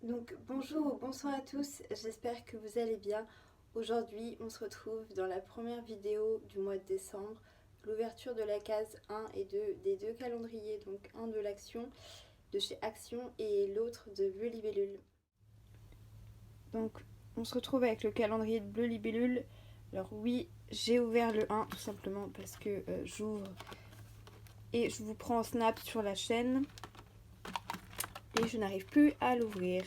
Donc bonjour ou bonsoir à tous, j'espère que vous allez bien. Aujourd'hui on se retrouve dans la première vidéo du mois de décembre, l'ouverture de la case 1 et 2 des deux calendriers, donc un de l'Action, de chez Action et l'autre de Bleu Libellule. Donc on se retrouve avec le calendrier de Bleu Libellule. Alors oui, j'ai ouvert le 1 tout simplement parce que j'ouvre et je vous prends en snap sur la chaîne et je n'arrive plus à l'ouvrir.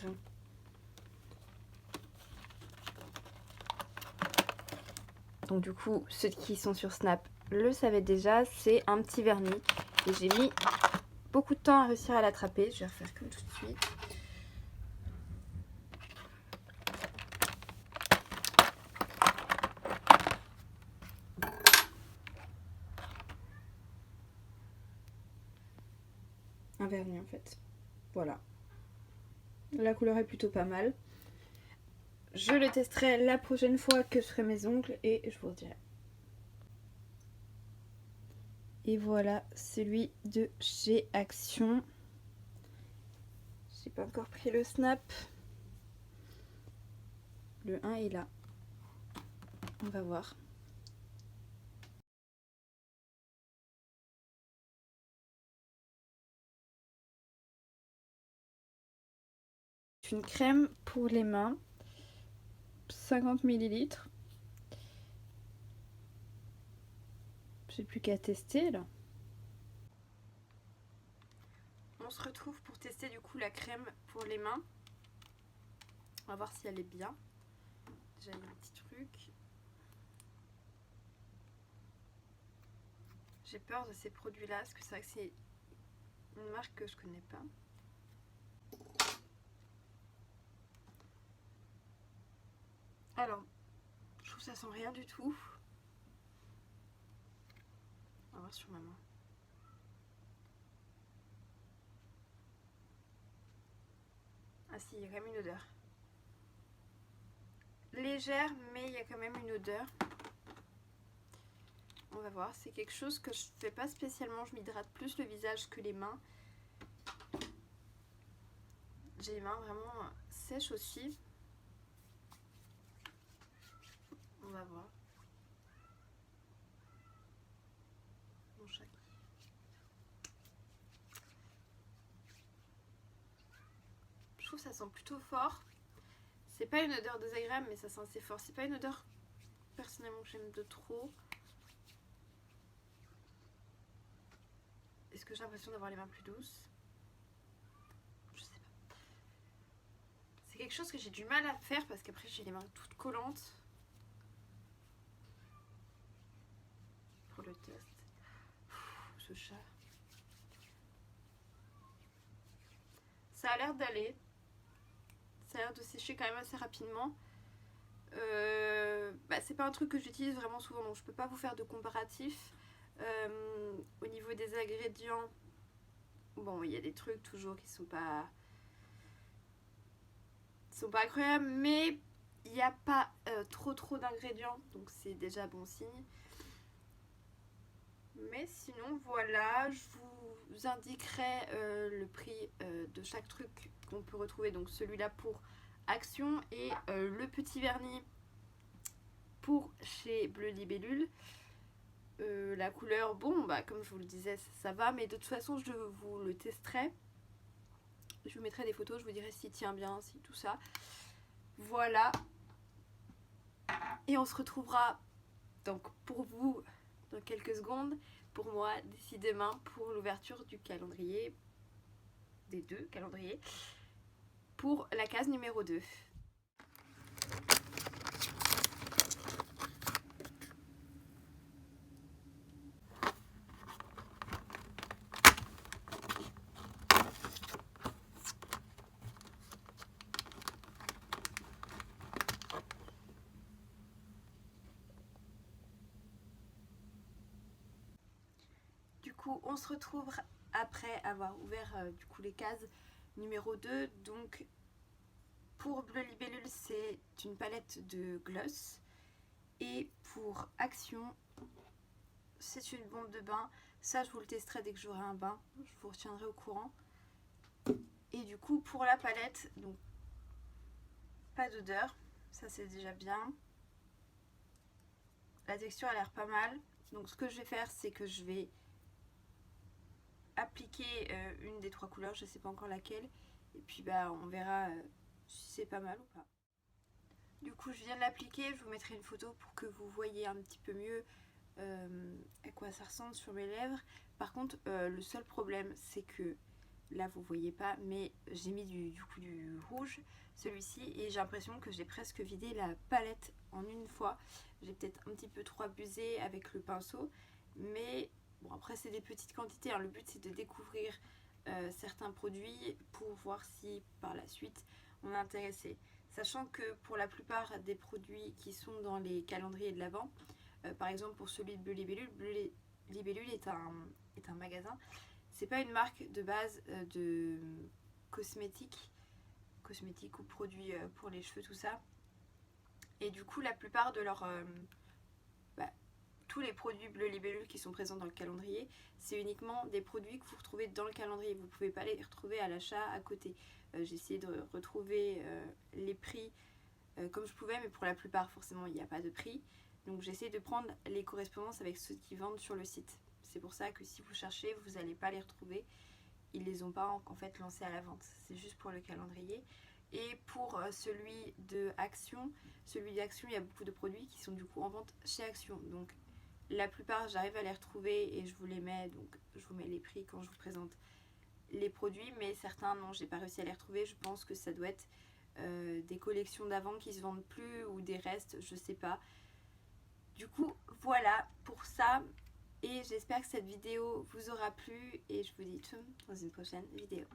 Donc du coup, ceux qui sont sur Snap le savaient déjà, c'est un petit vernis. Et j'ai mis beaucoup de temps à réussir à l'attraper. Je vais refaire comme tout de suite. Un vernis en fait. Voilà. La couleur est plutôt pas mal. Je le testerai la prochaine fois que je ferai mes ongles et je vous redirai. Et voilà celui de chez Action. J'ai pas encore pris le snap. Le 1 est là. On va voir. Une crème pour les mains. 50 ml. J'ai plus qu'à tester là. On se retrouve pour tester du coup la crème pour les mains. On va voir si elle est bien. Déjà il y a un petit truc. J'ai peur de ces produits là parce que c'est vrai que c'est une marque que je connais pas. Alors, je trouve que ça sent rien du tout. On va voir sur ma main. Ah si, il y a quand même une odeur. Légère, mais il y a quand même une odeur. On va voir, c'est quelque chose que je fais pas spécialement. Je m'hydrate plus le visage que les mains. J'ai les mains vraiment sèches aussi. On va voir. Mon chat. Je trouve que ça sent plutôt fort. C'est pas une odeur désagréable, mais ça sent assez fort. C'est pas une odeur personnellement que j'aime de trop. Est-ce que j'ai l'impression d'avoir les mains plus douces? Je sais pas. C'est quelque chose que j'ai du mal à faire parce qu'après j'ai les mains toutes collantes. Pour le test. Ce chat. Ça a l'air d'aller. Ça a l'air de sécher quand même assez rapidement. C'est pas un truc que j'utilise vraiment souvent, donc je peux pas vous faire de comparatif. Au niveau des ingrédients, bon, il y a des trucs toujours qui sont pas incroyables, mais il n'y a pas trop d'ingrédients, donc c'est déjà bon signe. Mais sinon, voilà, je vous indiquerai le prix de chaque truc qu'on peut retrouver. Donc celui-là pour Action et le petit vernis pour chez Bleu Libellule. La couleur, bon, comme je vous le disais, ça va, mais de toute façon, je vous le testerai. Je vous mettrai des photos, je vous dirai s'il tient bien, si tout ça. Voilà. Et on se retrouvera donc pour vous dans quelques secondes, pour moi d'ici demain pour l'ouverture du calendrier, des deux calendriers, pour la case numéro 2. Du coup, on se retrouve après avoir ouvert du coup les cases numéro 2. Donc pour Bleu Libellule, c'est une palette de gloss. Et pour Action, c'est une bombe de bain. Ça, je vous le testerai dès que j'aurai un bain. Je vous retiendrai au courant. Et du coup, pour la palette, donc pas d'odeur, ça c'est déjà bien. La texture a l'air pas mal. Donc ce que je vais faire, c'est que je vais appliquer une des 3 couleurs, je sais pas encore laquelle. Et puis bah on verra si c'est pas mal ou pas. Du coup je viens de l'appliquer, je vous mettrai une photo pour que vous voyez un petit peu mieux à quoi ça ressemble sur mes lèvres. Par contre le seul problème c'est que là vous voyez pas, mais j'ai mis du rouge, celui-ci, et j'ai l'impression que j'ai presque vidé la palette en une fois. J'ai peut-être un petit peu trop abusé avec le pinceau, mais bon, après c'est des petites quantités, hein. Le but c'est de découvrir certains produits pour voir si par la suite on est intéressé. Sachant que pour la plupart des produits qui sont dans les calendriers de l'Avent, par exemple pour celui de Bleu Libellule, Bleu Libellule est un magasin. C'est pas une marque de base de cosmétiques ou produits pour les cheveux, tout ça. Et du coup, la plupart de leurs tous les produits Bleu Libellule qui sont présents dans le calendrier, c'est uniquement des produits que vous retrouvez dans le calendrier. Vous ne pouvez pas les retrouver à l'achat à côté. J'ai essayé de retrouver les prix comme je pouvais, mais pour la plupart, forcément, il n'y a pas de prix. Donc j'essaie de prendre les correspondances avec ceux qui vendent sur le site. C'est pour ça que si vous cherchez, vous n'allez pas les retrouver. Ils ne les ont pas en fait lancés à la vente. C'est juste pour le calendrier. Et pour celui d'Action, il y a beaucoup de produits qui sont du coup en vente chez Action. Donc la plupart, j'arrive à les retrouver et je vous les mets. Donc je vous mets les prix quand je vous présente les produits. Mais certains, non, j'ai pas réussi à les retrouver. Je pense que ça doit être des collections d'avant qui se vendent plus ou des restes, je sais pas. Du coup, voilà pour ça. Et j'espère que cette vidéo vous aura plu et je vous dis tout dans une prochaine vidéo.